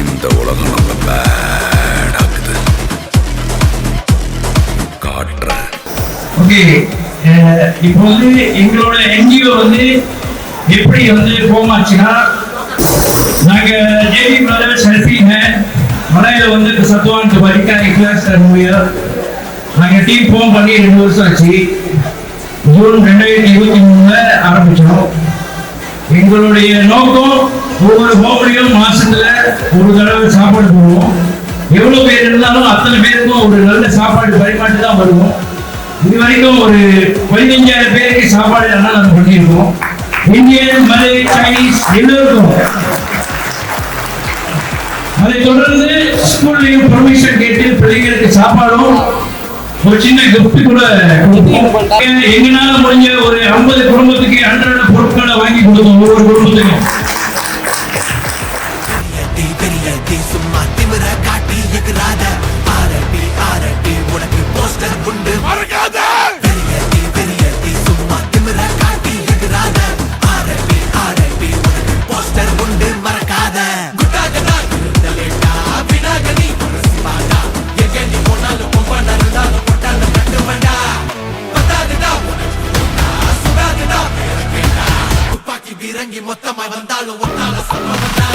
இந்த உலகம் நம்ம பேடாக்குது காட்டுறேன். ஓகே, இப்போ வந்து எங்களோட என்ஜிஓ வந்து எப்படி வந்து போமாச்சுன்னா, நாங்க ஜேபி பிரதர்ஸ் ஹெல்பிங் மலையில வந்து சத்துவான் படிக்க கிளாஸ் மூலியம் நாங்க டீம் ஃபார்ம் பண்ணி 2 வருஷம் ஆச்சு. ஜூன் 2023 ஆரம்பிச்சோம். எங்களுடைய நோக்கம் ஒவ்வொரு ஹோம்லையும் மாசத்துல ஒரு தடவை சாப்பாடு போடுவோம். எவ்வளவு பேர் இருந்தாலும் அத்தனை பேருக்கும் ஒரு நல்ல சாப்பாடு பரிமாற்றி தான் வருவோம். இது வரைக்கும் ஒரு 15,000 பேருக்கு சாப்பாடு எல்லாம் நாங்கள் பண்ணியிருக்கோம். இந்தியன், மலை, சைனீஸ் எல்லோருக்கும். அதை தொடர்ந்து ஸ்கூல்லையும் பர்மிஷன் கேட்டு பிள்ளைங்களுக்கு சாப்பாடும் ஒரு சின்ன கிஃப்ட் கூட கொடுப்போம். எங்களால முடிஞ்ச ஒரு 50 குடும்பத்துக்கு 100 பொருட்களை வாங்கி கொடுத்தோம் ஒவ்வொரு குடும்பத்துக்கும். இறங்கி மொத்தமாய் வந்தாலும் ஒன்னால சம்பவம்டா.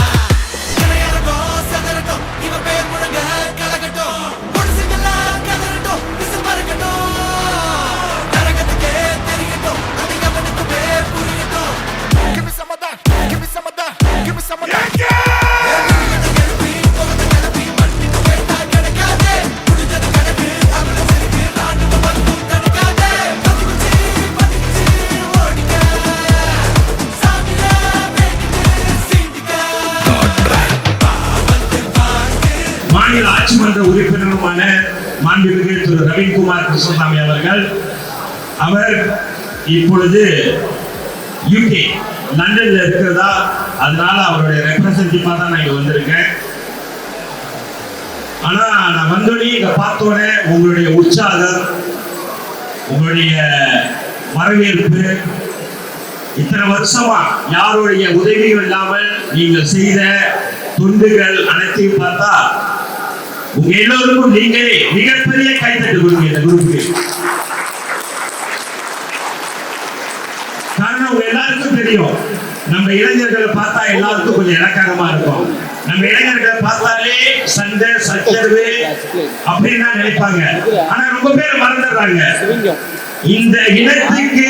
இணையரட்டும் சதரட்டும் இவ பேர் முழங்க கலகட்டும். பொடிசுங்களா கதறட்டும் பிசு மறக்கட்டும். நரகத்துக்கே தெரியட்டும் அது எவனுக்குமே புரியட்டும். Give me some of that, give me some of that, give me some of that. மாநில ஆட்சி மன்ற உறுப்பினருமான மாண்புமிகு திரு ரவீன்குமார் கிருஷ்ணசாமி அவர்கள், அவர் இப்பொழுது யூகே லண்டன்ல இருக்கிறதா, அதனால அவருடைய ரெப்ரசன்டேட்டிவா தான் நான் இங்க வந்திருக்கேன். ஆனா நான் வந்தோடனே இங்க பார்த்தோன்னே உங்களுடைய உற்சாகம், உங்களுடைய வரவேற்பு, இத்தனை வருஷமா யாருடைய உதவியும் இல்லாமல் நீங்கள் செய்த தொண்டுகள் அனைத்தையும் பார்த்தா உங்க எல்லோருக்கும் நீங்களே மிகப்பெரிய கைத்தட்டு கொடுங்க இந்த குரூப்புக்கு. காரணம் உங்க எல்லாருக்கும் தெரியும், நம்ம இளைஞர்களை பார்த்தா எல்லாருக்கும் கொஞ்சம் இலக்காரமா இருக்கும். நம்ம இளைஞர்களை பார்த்தாலே சண்டை சச்சரவு அப்படின்னு தான் நினைப்பாங்க. ஆனா ரொம்ப பேர் மறந்துடுறாங்க. இந்த இனத்துக்கு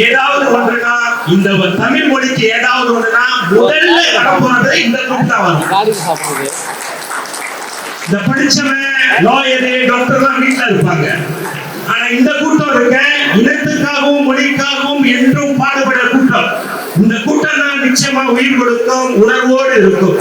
ஏதாவது ஒன்றுனா, இந்த தமிழ் மொழிக்கு ஏதாவது ஒன்றுனா முதல்ல வரப்போறது இந்த குரூப் தான் வரும். இந்த படிச்சவன் லாயரு டாக்டர்லாம் வீட்டுல இருப்பாங்க. ஆனா இந்த கூட்டம் இருக்க இனத்துக்காகவும் மொழிக்காகவும் என்றும் பாடுபட கூட்டம். இந்த கூட்டம் தான் நிச்சயமா உயிர் கொடுக்கும், உணர்வோடு இருக்கும்.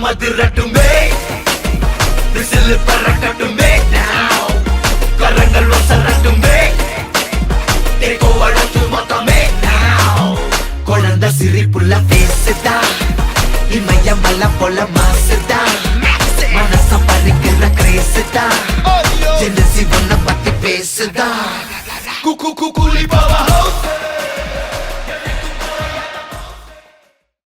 மதிரட்டுமே விசில் பறக்கட்டுமே now கரங்கள் வசரட்டுமே தேக்கோ அடக்கு மொத்தமே now குழந்தை சிரிப்புள்ள பேசுதா இமயம் மல்ல போல மாசுதா மனச பறிக்கிற கிரேசுதா ஜெனசி ஒன்ன பத்தி பேசுதா குக்கு குக்குலி பாவா